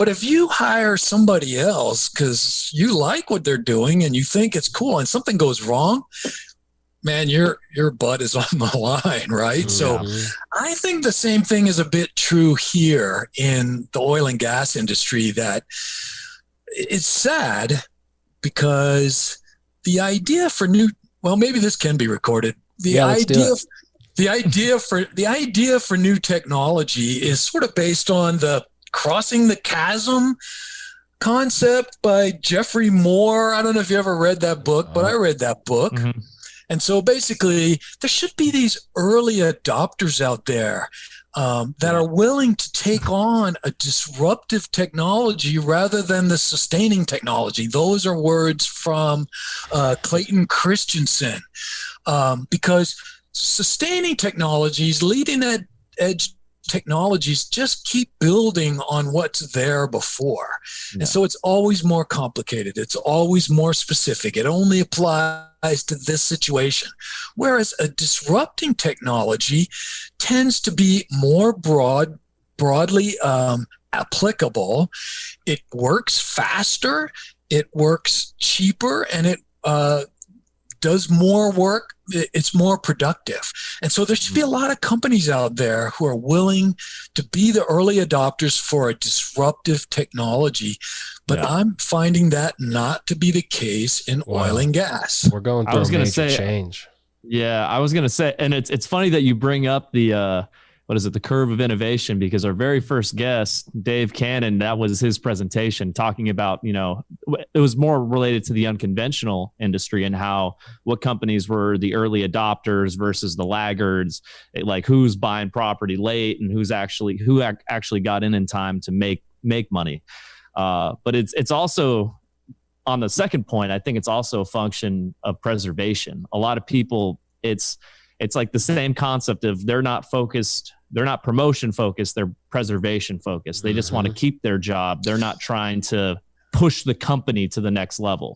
But if you hire somebody else because you like what they're doing and you think it's cool and something goes wrong, man, your butt is on the line, right? Mm-hmm. So I think the same thing is a bit true here in the oil and gas industry, that it's sad because the idea for well, maybe this can be recorded. Let's do it. The idea for new technology is sort of based on the crossing the chasm concept by Jeffrey Moore. I don't know if you ever read that book, but I read that book. Mm-hmm. And so basically, there should be these early adopters out there that are willing to take on a disruptive technology rather than the sustaining technology. Those are words from Clayton Christensen, because sustaining technologies, leading edge technologies, just keep building on what's there before. And so it's always more complicated. It's always more specific. It only applies to this situation. Whereas a disrupting technology tends to be more broadly applicable. It works faster, it works cheaper, and it does more work. It's more productive. And so there should be a lot of companies out there who are willing to be the early adopters for a disruptive technology. But I'm finding that not to be the case in oil and gas. We're going through a major change. Yeah, I was going to say, and it's funny that you bring up the the curve of innovation, because our very first guest, Dave Cannon, that was his presentation talking about, it was more related to the unconventional industry and what companies were the early adopters versus the laggards, like who's buying property late and who actually got in time to make money. But it's also, on the second point, I think it's also a function of preservation. A lot of people, it's like the same concept of they're not promotion focused, they're preservation focused. They just want to keep their job. They're not trying to push the company to the next level.